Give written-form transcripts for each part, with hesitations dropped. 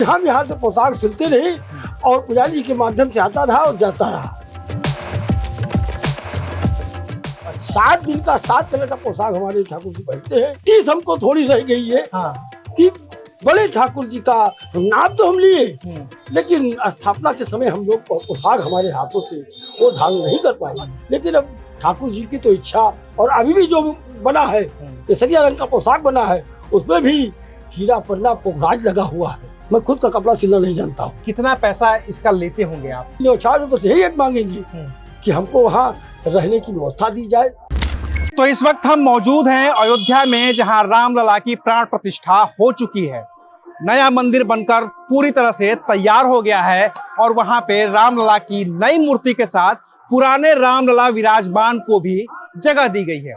लेकिन हम यहाँ से पोशाक सिलते रहे और पुजारी जी के माध्यम से आता रहा और जाता रहा। 7 दिन का 7 कलर का पोशाक हमारे ठाकुर जी पहनते हैं। चीज हमको थोड़ी रह गई है कि बड़े ठाकुर जी का नाम तो हम लिए, लेकिन स्थापना के समय हम लोग पोशाक हमारे हाथों से वो धारण नहीं कर पाए। लेकिन अब ठाकुर जी की तो इच्छा, और अभी भी जो बना है केसरिया रंग का पोशाक बना है, उसमें भी हीरा पन्ना पोखराज लगा हुआ है। मैं खुद का कपड़ा सिलना नहीं जानता हूँ। कितना पैसा इसका लेते होंगे आप? 4 रुपए से यही एक मांगेंगे कि हमको वहाँ रहने की व्यवस्था दी जाए। तो इस वक्त हम मौजूद हैं अयोध्या में, जहां रामलला की प्राण प्रतिष्ठा हो चुकी है। नया मंदिर बनकर पूरी तरह से तैयार हो गया है और वहां पे रामलला की नई मूर्ति के साथ पुराने रामलला विराजमान को भी जगह दी गई है।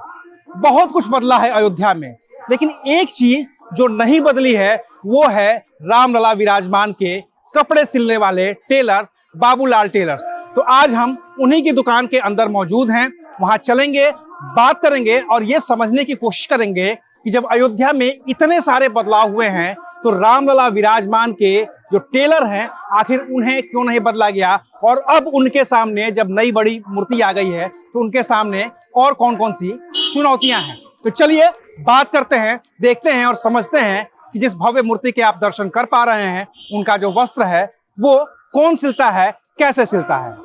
बहुत कुछ बदला है अयोध्या में, लेकिन एक चीज जो नहीं बदली है वो है रामलला विराजमान के कपड़े सिलने वाले टेलर बाबूलाल टेलर्स। तो आज हम उन्हीं की दुकान के अंदर मौजूद हैं, वहां चलेंगे, बात करेंगे और ये समझने की कोशिश करेंगे कि जब अयोध्या में इतने सारे बदलाव हुए हैं तो रामलला विराजमान के जो टेलर हैं आखिर उन्हें क्यों नहीं बदला गया, और अब उनके सामने जब नई बड़ी मूर्ति आ गई है तो उनके सामने और कौन कौन सी चुनौतियां हैं। तो चलिए बात करते हैं, देखते हैं और समझते हैं कि जिस भव्य मूर्ति के आप दर्शन कर पा रहे हैं उनका जो वस्त्र है वो कौन सिलता है, कैसे सिलता है।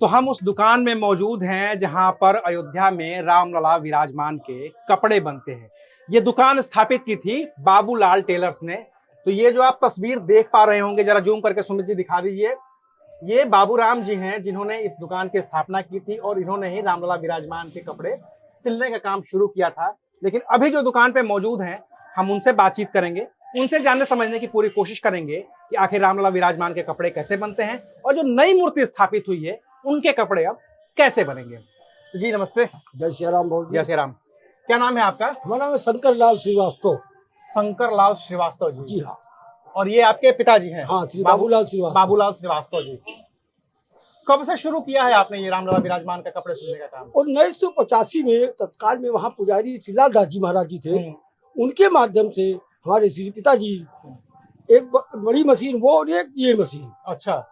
तो हम उस दुकान में मौजूद हैं जहां पर अयोध्या में रामलला विराजमान के कपड़े बनते हैं। ये दुकान स्थापित की थी बाबूलाल टेलर्स ने। तो ये जो आप तस्वीर देख पा रहे होंगे, जरा जूम करके सुमित जी दिखा दीजिए। ये बाबूराम जी हैं जिन्होंने इस दुकान की स्थापना की थी और इन्होंने ही रामलला विराजमान के कपड़े सिलने का काम शुरू किया था। लेकिन अभी जो दुकान पे मौजूद हैं हम उनसे बातचीत करेंगे, उनसे जानने समझने की पूरी कोशिश करेंगे कि आखिर रामलला विराजमान के कपड़े कैसे बनते हैं और जो नई मूर्ति स्थापित हुई है उनके कपड़े अब कैसे बनेंगे। जी नमस्ते। जय श्री राम। जय श्री राम। क्या नाम है आपका? हमारा नाम है शंकर लाल श्रीवास्तव। शंकर लाल श्रीवास्तव जी। जी हाँ। और ये आपके पिताजी हैं? हाँ, श्री बाबूलाल श्रीवास्तव। बाबूलाल श्रीवास्तव जी। कब से शुरू किया है आपने ये रामलला विराजमान का कपड़े सिलने का काम? और 1985 में तत्काल में वहाँ पुजारी श्री लालदास जी महाराज जी थे, उनके माध्यम से हमारे श्री पिताजी एक बड़ी मशीन वो और एक ये मशीन, अच्छा,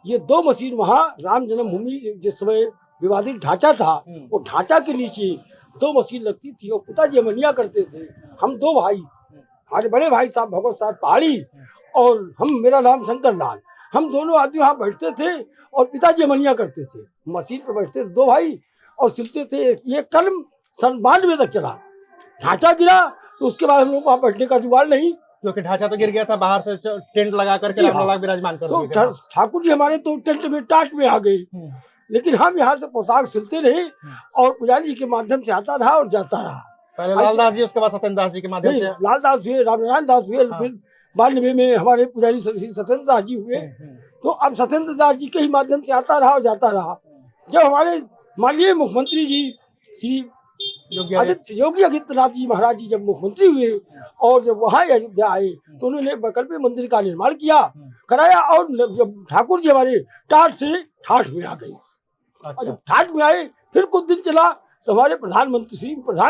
ये 2 मशीन वहाँ राम जन्मभूमि जिस समय विवादित ढांचा था वो ढांचा के नीचे 2 मशीन लगती थी और पिताजी अमनिया करते थे। हम 2 भाई, हमारे बड़े भाई साहब भगवत साहब पहाड़ी और हम, मेरा नाम शंकर लाल, हम दोनों आदमी वहाँ बैठते थे और पिताजी अमनिया करते थे। मशीन पे बैठते थे 2 भाई और सिलते थे। ये कलम सन 92 तक चला। ढांचा गिरा तो उसके बाद हम लोग वहाँ बैठने का जुगाड़ नहीं, क्योंकि ढांचा तो गिर गया था, बाहर से टेंट लगा करके रामलला विराजमान कर दिए तो ठाकुर जी हमारे तो टेंट में टाट में आ गए। लेकिन हम यहाँ से पोशाक सिलते रहे और पुजारी जी के माध्यम से आता रहा और जाता रहा। पहले लालदास जी, उसके बाद सत्येंद्र दास जी के माध्यम से। लालदास हुए, रामनारायण दास हुए, फिर 92 में हमारे पुजारी सत्येंद्र दास जी हुए। तो अब सत्येंद्र दास जी के ही माध्यम से आता रहा और जाता रहा। जब हमारे माननीय मुख्यमंत्री जी श्री योगी आदित्यनाथ जी महाराज जी जब मुख्यमंत्री हुए और जब वहाँ अयोध्या आए तो उन्होंने वैकल्पिक मंदिर का निर्माण कराया और जब ठाकुर जी हमारे टाट से ठाठ में आ गए। और जब ठाठ में आए फिर कुछ दिन चला तो हमारे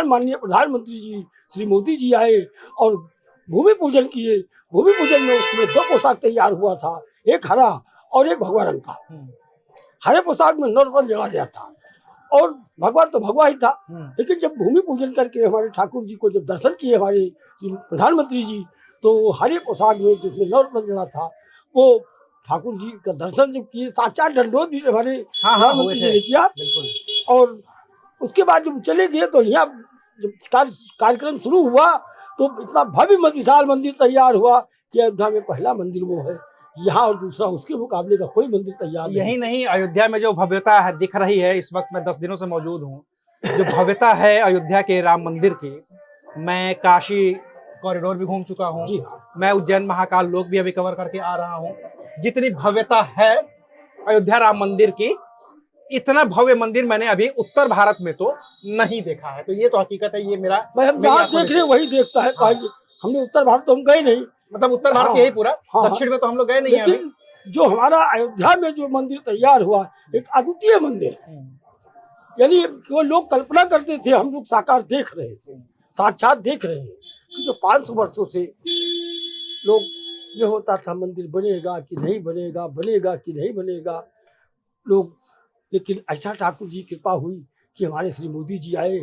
माननीय प्रधानमंत्री जी श्री मोदी जी आए और भूमि पूजन किए। भूमि पूजन में उसमें 2 पोशाक तैयार हुआ था, एक हरा और एक भगवा रंग का। हरे पोशाक में नवरत्न जड़ा गया था और भगवान तो भगवा ही था। लेकिन जब भूमि पूजन करके हमारे ठाकुर जी को जब दर्शन किए हमारे प्रधानमंत्री जी, तो हरे पोशाक में जिसमें नवरत्न जड़ा था वो ठाकुर जी का दर्शन जब किए, साक्षात दंडोत भी हमारे प्रधानमंत्री जी ने किया। और उसके बाद जब चले गए तो यहाँ जब कार्यक्रम शुरू हुआ तो इतना भव्य विशाल मंदिर तैयार हुआ कि अयोध्या में पहला मंदिर वो है। यहाँ और दूसरा उसके मुकाबले का कोई मंदिर तैयार नहीं। यही नहीं, अयोध्या में जो भव्यता है दिख रही है, इस वक्त मैं 10 दिनों से मौजूद हूँ, जो भव्यता है अयोध्या के राम मंदिर की। मैं काशी कॉरिडोर भी घूम चुका हूँ, मैं उज्जैन महाकाल लोक भी अभी कवर करके आ रहा हूँ। जितनी भव्यता है अयोध्या राम मंदिर की, इतना भव्य मंदिर मैंने अभी उत्तर भारत में तो नहीं देखा है। तो ये तो हकीकत है, ये मेरा हम जहाँ देख रहे वही देखता है। हमने उत्तर भारत तो हम गए नहीं, मतलब उत्तर भारत यही पूरा, दक्षिण में तो हम लोग गए नहीं। लेकिन जो हमारा अयोध्या में जो मंदिर तैयार हुआ एक अद्वितीय मंदिर है। यानी वो लोग कल्पना करते थे, हम लोग साकार देख रहे थे, साक्षात देख रहे हैं कि जो 500 वर्षों से लोग ये होता था मंदिर बनेगा कि नहीं बनेगा, बनेगा कि नहीं बनेगा लोग। लेकिन ऐसा ठाकुर जी की कृपा हुई कि हमारे श्री मोदी जी आए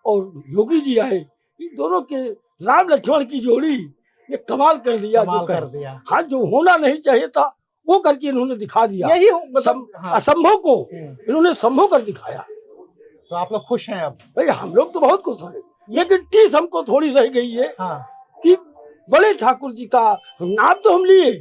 और योगी जी आए, इन दोनों के राम लक्ष्मण की जोड़ी ये कमाल कर दिया, कमाल कर दिया। हाँ, जो होना नहीं चाहिए था वो करके इन्होंने दिखा दिया। यही मतलब हाँ। असंभव को इन्होंने संभव कर दिखाया। तो आप लोग खुश हैं अब? भाई हम लोग तो बहुत खुश हैं, लेकिन टीस हमको थोड़ी रह गई है कि बड़े ठाकुर जी का नाम तो हम लिए,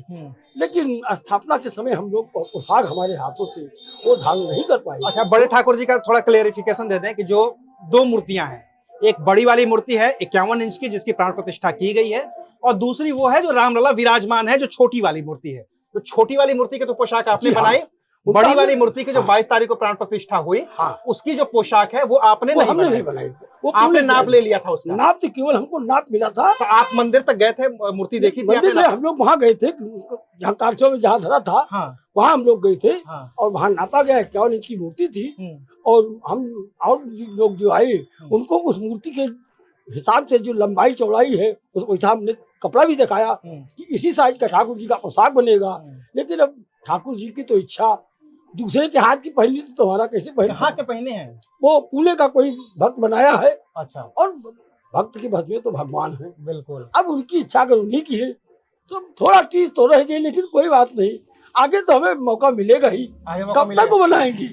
लेकिन स्थापना के समय हम लोग पोशाक हमारे हाथों से वो धारण नहीं कर पाए। अच्छा, बड़े ठाकुर जी का थोड़ा क्लेरिफिकेशन दे दें कि जो 2 मूर्तियां हैं, एक बड़ी वाली मूर्ति है 51 इंच की जिसकी प्राण प्रतिष्ठा की गई है, और दूसरी वो है जो रामलला विराजमान है, जो छोटी वाली मूर्ति है। तो छोटी वाली मूर्ति के तो पोशाक आपने बनाई, बड़ी वाली मूर्ति की जो 22 तारीख को प्राण प्रतिष्ठा हुई, उसकी जो पोशाक है वो आपने नहीं बनाई, वो आपने नाप ले लिया था उसका? नाप तो केवल हमको नाप मिला था। तो आप मंदिर तक गए थे, मूर्ति देखी थी? मंदिर में हम लोग वहाँ गए थे, जहाँ कारचो में जहाँ धरा था वहाँ हम लोग गए थे, और वहाँ नापा गया 51 इंच की मूर्ति थी। और हम और लोग जो आए उनको उस मूर्ति के हिसाब से जो लंबाई चौड़ाई है उस वैसा हमने कपड़ा भी दिखाया कि इसी साइज का ठाकुर जी का पोशाक बनेगा। लेकिन अब ठाकुर जी की तो इच्छा, दूसरे के हाथ की पहनी तो तुम्हारा कैसे पहने? हाथ के पहने हैं वो पुणे का कोई भक्त बनाया है। अच्छा। और भक्त की भस्म में तो भगवान है, बिल्कुल। अब उनकी इच्छा अगर उन्हीं की है तो थोड़ा टीस तो रह गई, लेकिन कोई बात नहीं, आगे तो हमें मौका मिलेगा ही। कब तक वो बनाएंगे?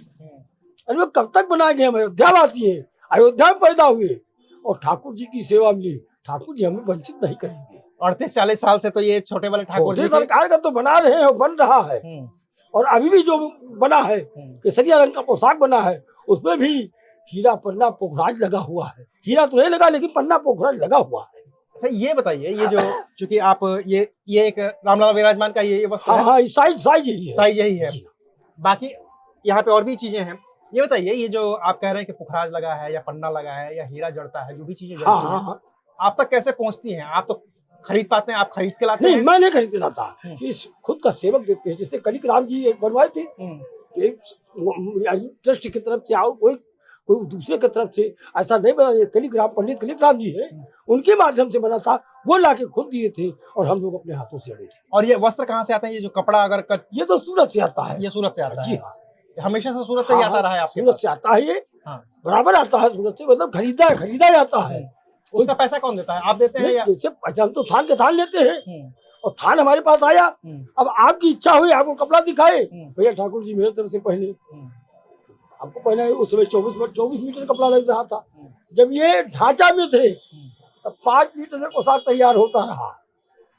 अरे कब तक बनाएंगे? हम अयोध्यावासी हैं, अयोध्या में पैदा हुए और ठाकुर जी की सेवा मिली, ठाकुर जी हमें वंचित नहीं करेंगे। 38-40 साल से तो ये छोटे वाले ठाकुर जी सरकार का तो बना रहे हैं, बन रहा है, और अभी भी जो बना है केसरिया रंग का पोशाक बना है, उसमें भी हीरा पन्ना पोखराज लगा हुआ है। हीरा तो नहीं लगा, लेकिन पन्ना पोखराज लगा हुआ है। अच्छा, ये बताइए, ये जो चूंकि आप ये एक रामलला विराजमान का ये वस्त्र है, हाँ, साइज यही है। बाकी यहाँ पे और भी चीजें हैं। ये बताइए, ये जो आप कह रहे हैं कि पुखराज लगा है या पन्ना लगा है या हीरा जड़ता है, जो भी चीजें जड़ती हैं, आप तक कैसे पहुंचती हैं? आप तो खरीद पाते हैं, आप खरीद के लाते हैं? नहीं, मैं नहीं खरीद के लाता, खुद का सेवक देते हैं। जैसे कलिक राम जी बनवाए थे, ट्रस्ट की तरफ से और कोई दूसरे की तरफ से ऐसा नहीं बना। कलिक राम, पंडित कलिक राम जी है, उनके माध्यम से बना था, वो लाके खुद दिए थे और हम लोग अपने हाथों से अड़े थे। और ये वस्त्र कहाँ से आते हैं? ये जो कपड़ा अगर ये तो सूरत से आता है। ये सूरत से आता है? जी हाँ, हमेशा से सूरत से ही आता रहा है आपके? सूरत से आता है, ये बराबर आता है सूरत से, मतलब खरीदा जाता है। उसका पैसा कौन देता है? आप देते हैं या? जैसे हम तो थान के थान लेते हैं, और थान हमारे पास आया, अब आपकी इच्छा हुई आपको कपड़ा दिखाए, भैया ठाकुर जी मेरे तरफ से पहने, आपको पहले उस समय 24 मीटर कपड़ा लग रहा था। जब ये ढांचा में थे तब 5 मीटर में पोशाक तैयार होता रहा।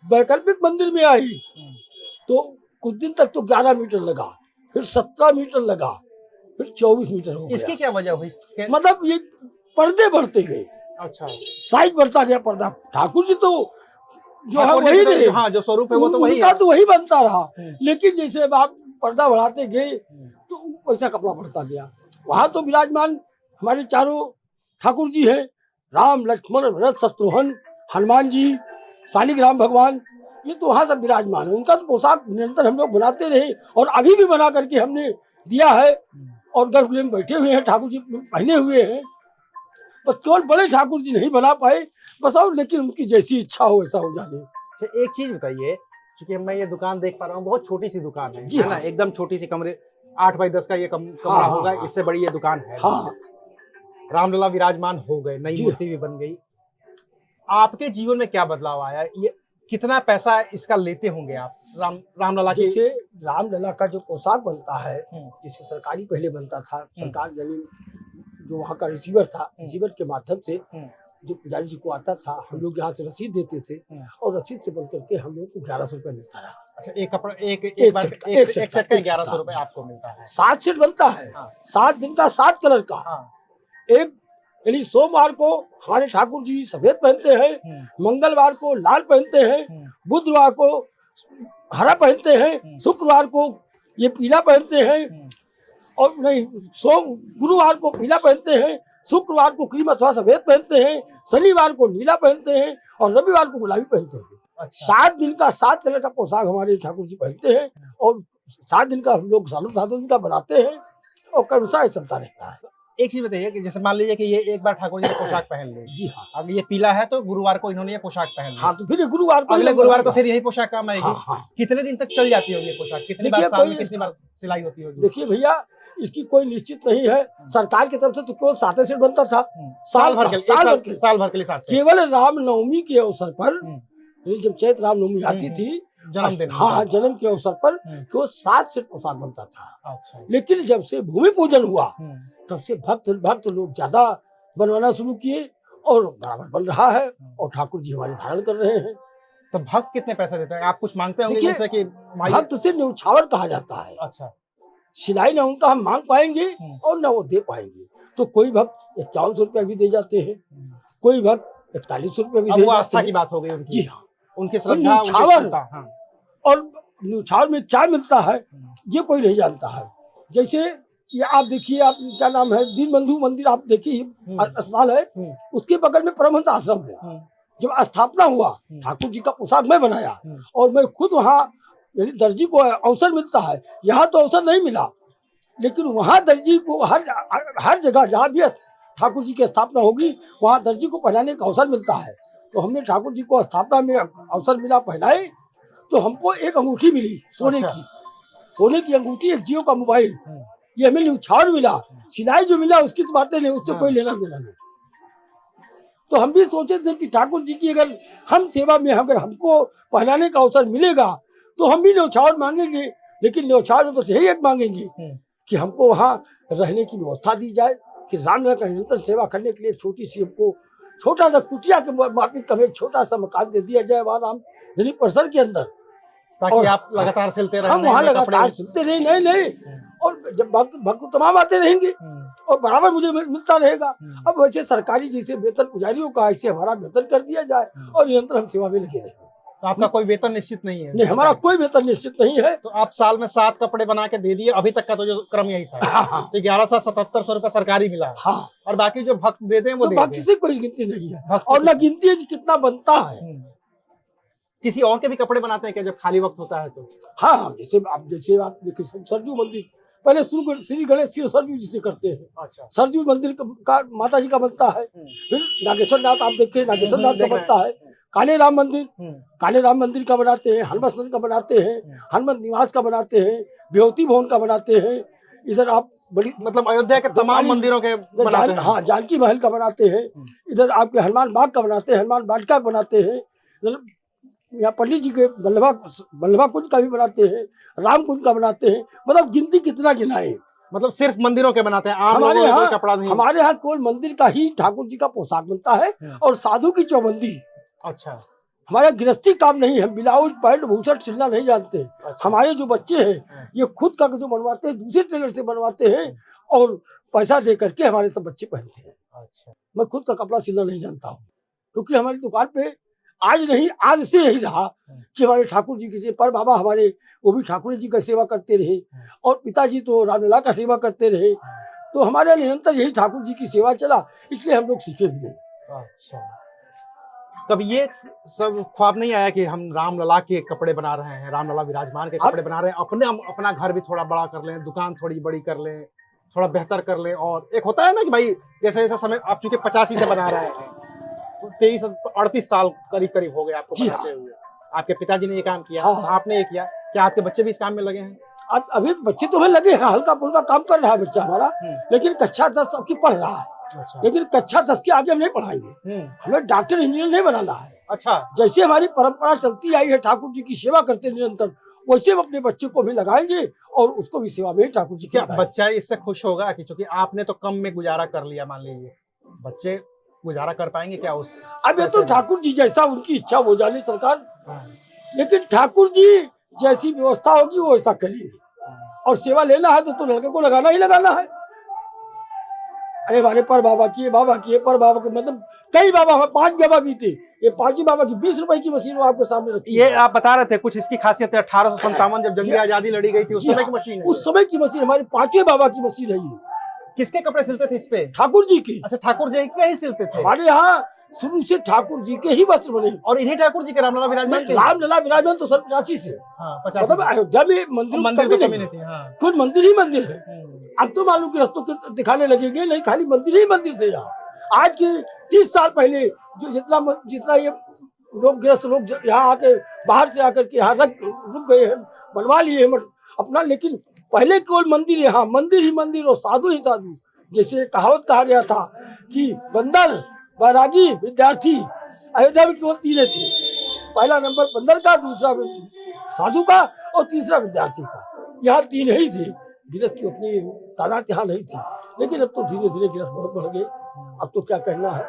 वैकल्पिक मंदिर में आई तो कुछ दिन तक तो 11 मीटर लगा, फिर 17 मीटर लगा, फिर 24 मीटर हो गया। इसकी क्या वजह हुई? मतलब ये पर्दे बढ़ते गए। अच्छा, साइज बढ़ता गया पर्दा। ठाकुर जी तो जो है वही नहीं, हाँ, जो स्वरूप है वो तो वही है, तो वही बनता रहा। लेकिन जैसे आप पर्दा बढ़ाते गए तो वैसा कपड़ा बढ़ता गया। वहां तो विराजमान हमारे चारों ठाकुर जी हैं, राम लक्ष्मण भरत शत्रुघ्न, हनुमान जी, शालिग्राम भगवान, ये तो वहां सब विराजमान है। उनका तो पोशाक निरंतर हम लोग बनाते रहे और अभी भी बना करके हमने दिया है, और गर्भगृह में बैठे हुए हैं, ठाकुर जी पहने हुए हैं। बस केवल बड़े ठाकुर जी नहीं बना पाए बस, और लेकिन उनकी जैसी इच्छा हो वैसा हो जाने। अच्छा, एक चीज बताइए, क्योंकि मैं ये दुकान देख पा रहा हूँ, बहुत छोटी सी दुकान है, जी है ना? एकदम छोटी सी, कमरे 8 बाई 10 का ये कमरा होगा, इससे बड़ी ये दुकान है। रामलला विराजमान हो गए, नई मूर्ति भी बन गई, आपके जीवन में क्या बदलाव आया? ये कितना पैसा इसका लेते होंगे आप रामलला के? जैसे रामलला का जो पोशाक बनता है, जैसे सरकारी पहले बनता था, सरकार यानी जो वहाँ का रिसीवर था, रिसीवर के माध्यम से जो पुजारी जी को आता था, हम लोग यहाँ से रसीद देते थे, और रसीद से बन करके हम लोग को 1100 रुपये मिलता रहा। अच्छा, एक कपड़ा एक सेट का 1100 रुपये आपको मिलता है? 7 सेट बनता है, 7 दिन का 7 कलर का। एक यानी सोमवार को हमारे ठाकुर जी सफेद पहनते हैं, मंगलवार को लाल पहनते हैं, बुधवार को हरा पहनते हैं, शुक्रवार को ये पीला पहनते हैं, और नहीं गुरुवार को पीला पहनते हैं, शुक्रवार को क्रीम अथवा सफेद पहनते हैं, शनिवार को नीला पहनते हैं, और रविवार को गुलाबी पहनते हैं। अच्छा। 7 दिन का 7 कलर का पोशाक हमारे ठाकुर जी पहनते हैं, और 7 दिन का हम लोग सालों दिन का बनाते हैं, और क्रमशः चलता रहता है। एक चीज बताइए कि जैसे मान लीजिए कि ये एक बार ठाकुर जी ने पोशाक पहन ली, जी हाँ। अब ये पीला है तो गुरुवार को इन्होंने ये पोशाक पहन ली, हाँ तो फिर ये गुरुवार को अगले गुरुवार को फिर यही पोशाक काम आएगी। हाँ, हाँ। कितने दिन तक चल जाती होगी ये पोशाक, कितनी बार देखिए, साल में कोई कितनी बार सिलाई होती होगी? देखिए भैया, इसकी कोई निश्चित नहीं है। सरकार की तरफ से तो केवल 7 सेट बनता था, साल भर के लिए, साल भर के लिए। साल भर के लिए 7 सेट। केवल रामनवमी के अवसर पर, जब चैत्र रामनवमी आती थी, जन्मदिन, हाँ जन्म के अवसर पर केवल 7 सेट पोशाक बनता था। अच्छा। लेकिन जब से भूमि पूजन हुआ तब से भक्त लोग ज्यादा बनवाना शुरू किए और बराबर बन रहा है और ठाकुर जी हमारे धारण कर रहे हैं। तो भक्त कितने पैसे देते हैं? आप कुछ मांगते होंगे देखिए, जैसे कि भक्त से न्यौछावर कहा जाता है। अच्छा। सिलाई न उनका हम मांग पाएंगे और न वो दे पाएंगे। तो कोई भक्त 5100 रुपया भी दे जाते हैं, कोई भक्त 4100 रुपया भी अब दे वो जाते आस्था हैं। की बात हो गई उनकी। जी हाँ। उनकी और श्रद्धा, उनकी न्यौछावर श्रद्धा, हाँ। और न्यौछावर में क्या मिलता है ये कोई नहीं जानता है। जैसे ये आप देखिए, आप क्या नाम है, दीनबंधु मंदिर आप देखिए, अस्पताल है, उसके बगल में परमहंस आश्रम है। जब स्थापना हुआ ठाकुर जी का पोशाक मैं बनाया और मैं खुद वहाँ, यानी दर्जी को अवसर मिलता है, यहाँ तो अवसर नहीं मिला, लेकिन वहाँ दर्जी को हर जगह जहाँ भी ठाकुर जी की स्थापना होगी वहाँ दर्जी को पहनाने का अवसर मिलता है। तो हमने ठाकुर जी को स्थापना में अवसर मिला पहनाए, तो हमको एक अंगूठी मिली सोने की, सोने की अंगूठी, एक जियो का मोबाइल, ये हमें न्यौछावर मिला। सिलाई जो मिला उसकी तो बातें नहीं, उससे कोई लेना देना नहीं। तो हम भी सोचे थे कि ठाकुर जी की अगर हम सेवा में अगर हमको पहनाने का अवसर मिलेगा तो हम भी न्यौछावर मांगेंगे, लेकिन न्यौछावर में बस यही एक मांगेंगे कि हमको वहाँ रहने की व्यवस्था दी जाए, कि रामलला का निरंतर सेवा करने के लिए छोटी सी हमको छोटा सा कुटिया के माफिक हमें छोटा सा मकान दे दिया जाए वहाँ राम जनी परिसर के अंदर, ताकि आप लगातार सिलते रहे। हम वहाँ लगातार सिलते रहे। नहीं, और जब भक्त तमाम आते रहेंगे और बराबर मुझे मिलता रहेगा। अब वैसे सरकारी जैसे वेतन पुजारियों का, ऐसे हमारा वेतन कर दिया जाए और निरंतर हम सेवा में लगे रहे। तो आपका कोई वेतन निश्चित नहीं है? नहीं, हमारा कोई वेतन निश्चित नहीं है। तो आप साल में 7 कपड़े बना के दे दिए, अभी तक का तो जो क्रम यही था। हाँ। तो 1177 रुपया सरकारी मिला है। हाँ। और बाकी जो भक्त देते हैं वो तो भक्त से कोई गिनती नहीं है और न गिनती है कि कितना बनता है। किसी और के भी कपड़े बनाते हैं क्या जब खाली वक्त होता है तो? हाँ, जैसे आप देखिए सरजू मंदिर पहले श्री गणेश सरजू जी से करते हैं। अच्छा। सरजू मंदिर का माता जी का बनता है। फिर नागेश्वर नाथ आप देखिए, नागेश्वर नाथ का बनता है। काले राम मंदिर का बनाते हैं, हनुमत का बनाते हैं, हनुमत निवास का बनाते हैं, विभूति भवन का बनाते हैं। इधर आप बड़ी मतलब अयोध्या के तमाम मंदिरों के बनाते हैं। हाँ, जानकी महल का बनाते हैं। इधर आपके हनुमान बाग का बनाते हैं, हनुमान वाटिका का बनाते हैं। इधर यहाँ पंडित जी के बल्लभा कुंज का भी बनाते हैं, राम कुंज का बनाते हैं। मतलब गिनती कितना गिनाए। मतलब सिर्फ मंदिरों के बनाते हैं, आम हमारे लोगों का यहाँ कोई कपड़ा नहीं? हमारे यहाँ केवल मंदिर का ही ठाकुर जी का पोशाक बनता है और साधु की चौबंदी। अच्छा। हमारा गृहस्थी काम नहीं है, ब्लाउज पैंट भूषण सिलना नहीं जानते। अच्छा। हमारे जो बच्चे हैं ये खुद का जो बनवाते हैं, दूसरे टेलर से बनवाते हैं और पैसा दे करके हमारे सब बच्चे पहनते हैं। अच्छा। मैं खुद का कपड़ा सिलना नहीं जानता हूँ, क्योंकि हमारी दुकान पे आज से यही रहा कि हमारे ठाकुर जी की पर बाबा हमारे वो भी ठाकुर जी का सेवा करते रहे और पिताजी तो रामलला का सेवा करते रहे। तो हमारे निरंतर यही ठाकुर जी की सेवा चला, इसलिए हम लोग सीखे भी नहीं। अच्छा। कभी ये सब ख्वाब नहीं आया कि हम रामलला के कपड़े बना रहे हैं, रामलला विराजमान के कपड़े बना रहे हैं, अपना घर भी थोड़ा बड़ा कर लें, दुकान थोड़ी बड़ी कर लें, थोड़ा बेहतर कर लें? और एक होता है ना कि भाई जैसे जैसा समय आप चूंकि 85 से बना रहे हैं, 38 साल करीब हो गए आपको बनाते हुए। आपके पिताजी ने ये काम किया, आपने ये किया, क्या आपके बच्चे भी इस काम में लगे हैं? अभी बच्चे तो हमें लगे हैं, हल्का फुल्का काम कर रहा है बच्चा हमारा, लेकिन कक्षा 10 अब की पढ़ रहा है। अच्छा। लेकिन कक्षा 10 के आगे हम नहीं पढ़ाएंगे, हमें डॉक्टर इंजीनियर नहीं बनाना है। अच्छा। जैसे हमारी परंपरा चलती आई है ठाकुर जी की सेवा करते निरंतर, वैसे हम अपने बच्चे को भी लगाएंगे और उसको भी सेवा में ठाकुर जी। क्या बच्चा इससे खुश होगा कि चूंकि आपने तो कम में गुजारा कर लिया, मान लीजिए बच्चे गुजारा कर पाएंगे क्या उस? अब ये तो ठाकुर जी जैसा उनकी इच्छा हो जाने सरकार, लेकिन ठाकुर जी जैसी व्यवस्था होगी वो ऐसा करेंगे। और सेवा लेना है तो लड़के को लगाना ही लगाना है। अरे हमारे पर बाबा की पर बाबा के मतलब कई बाबा, 5 बाबा भी थे, ये 5 बाबा की 20 रुपए की मशीन आपके सामने रखी। ये आप बता रहे थे कुछ इसकी खासियत है। 1857 जब जंगी आजादी लड़ी गई थी उस समय की मशीन है। उस समय की मशीन हमारे 5 बाबा की मशीन है ये। किसके कपड़े सिलते थे इस पे? ठाकुर जी की। अच्छा, ठाकुर जी के ही सिलते थे। हमारे यहाँ शुरू से ठाकुर जी के ही वस्त्र बने। और इन्हीं ठाकुर जी के रामलला विराजमान थे। रामलला विराजमान तो 85 से, हाँ, 85 मतलब अयोध्या में मंदिर तो कमी नहीं थी। हाँ। कुछ मंदिर ही मंदिर है। अब तो मालूम कि रस्तों के दिखाने लगेंगे, नहीं खाली मंदिर ही मंदिर थे यहाँ। आज के 30 साल पहले जो जितना ये लोग गृहस्थ लोग यहाँ आके बाहर से आकर के यहाँ रुक गए हैं, बनवा लिए हैं अपना, लेकिन पहले केवल मंदिर यहाँ मंदिर ही मंदिर और साधु ही साधु। जैसे कहावत कहा गया था कि बंदर, बैरागी, विद्यार्थी, अयोध्या में केवल 3 थे। पहला नंबर बंदर का, दूसरा साधु का और तीसरा विद्यार्थी का। यहाँ 3 ही थे। गिरस की उतनी तादाद यहाँ नहीं थी, लेकिन अब तो धीरे धीरे गिरस बहुत बढ़ गए। अब तो क्या कहना है।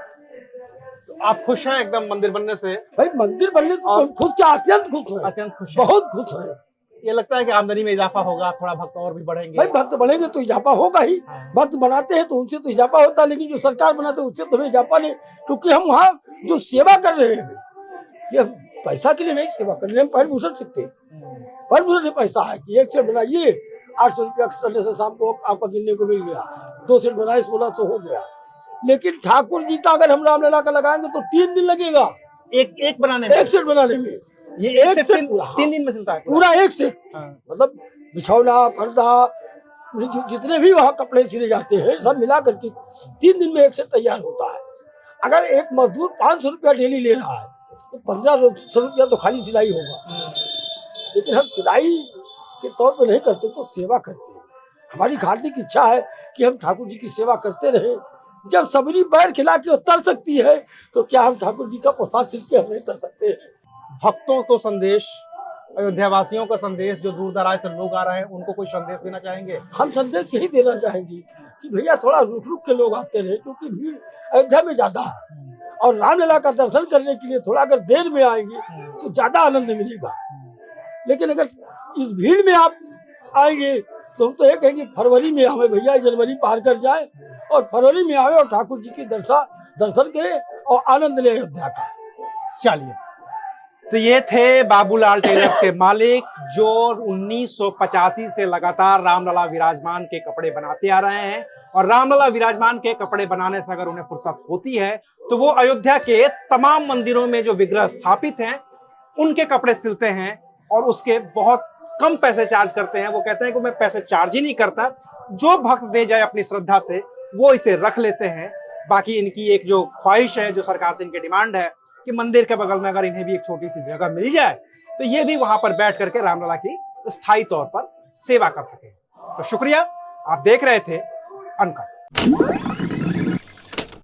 तो आप खुश हैं एकदम मंदिर बनने से? भाई मंदिर बनने से तो खुश क्या, अत्यंत खुश है, अत्यंत खुश है। बहुत खुश है। ये लगता है कि आमदनी में इजाफा होगा, थोड़ा भक्त और भी बढ़ेंगे। भाई भक्त बढ़ेंगे तो इजाफा होगा ही। भक्त बनाते हैं तो उनसे तो इजाफा होता है, लेकिन जो सरकार बनाते है उससे तो हमें इजाफा नहीं, क्योंकि हम वहाँ जो सेवा कर रहे हैं ये पैसा के लिए नहीं सेवा कर रहे हैं। हम पैर भूषण सकते हैं, पैर भूषण पैसा है कि 1 सेट बनाइए 800 रुपया एक्स्ट्रा से शाम को आपका गिनने को मिल गया, 2 सेट बनाए 1600 हो गया। लेकिन ठाकुर जी का अगर हम रामलला का लगाएंगे तो 3 दिन लगेगा एक बनाने में, 1 सेट बनाने में। ये एक सेट पूरा 3 दिन में सिलता है पूरा 1 सेट। मतलब बिछौना, पर्दा, जितने भी वहाँ कपड़े सिले जाते हैं सब मिला करके 3 दिन में 1 सेट तैयार होता है। अगर एक मजदूर 500 रुपया डेली ले रहा है तो 1500 रुपया तो खाली सिलाई होगा। लेकिन हम सिलाई के तौर पे नहीं करते, तो सेवा करते हैं। हमारी हार्दिक इच्छा है कि हम ठाकुर जी की सेवा करते रहे। जब सबरी पैर खिला के उतर सकती है तो क्या हम ठाकुर जी का प्रसाद सिल के हम नहीं कर सकते हैं। भक्तों को संदेश, अयोध्या वासियों का संदेश, जो दूर दराज से लोग आ रहे हैं उनको कोई संदेश देना चाहेंगे? हम संदेश यही देना चाहेंगे कि भैया थोड़ा रुक रुक के लोग आते रहे, क्योंकि भीड़ अयोध्या में ज्यादा है और रामलला का दर्शन करने के लिए थोड़ा अगर देर में आएंगे तो ज्यादा आनंद मिलेगा। लेकिन अगर इस भीड़ में आप आएंगे तो हम तो ये कहेंगे फरवरी में आवे भैया, जनवरी पार कर जाए और फरवरी में आवे और ठाकुर जी के दर्शन करें और आनंद ले अयोध्या का। चलिए, तो ये थे बाबूलाल टेलर्स के मालिक, जो 1985 से लगातार रामलला विराजमान के कपड़े बनाते आ रहे हैं। और रामलला विराजमान के कपड़े बनाने से अगर उन्हें फुर्सत होती है तो वो अयोध्या के तमाम मंदिरों में जो विग्रह स्थापित हैं उनके कपड़े सिलते हैं और उसके बहुत कम पैसे चार्ज करते हैं। वो कहते हैं कि मैं पैसे चार्ज ही नहीं करता, जो भक्त दे जाए अपनी श्रद्धा से वो इसे रख लेते हैं। बाकी इनकी एक जो ख्वाहिश है, जो सरकार से इनकी डिमांड है कि मंदिर के बगल में अगर इन्हें भी एक छोटी सी जगह मिल जाए तो ये भी वहां पर बैठ करके रामलला की स्थायी तौर पर सेवा कर सके। तो शुक्रिया, आप देख रहे थे अनकट।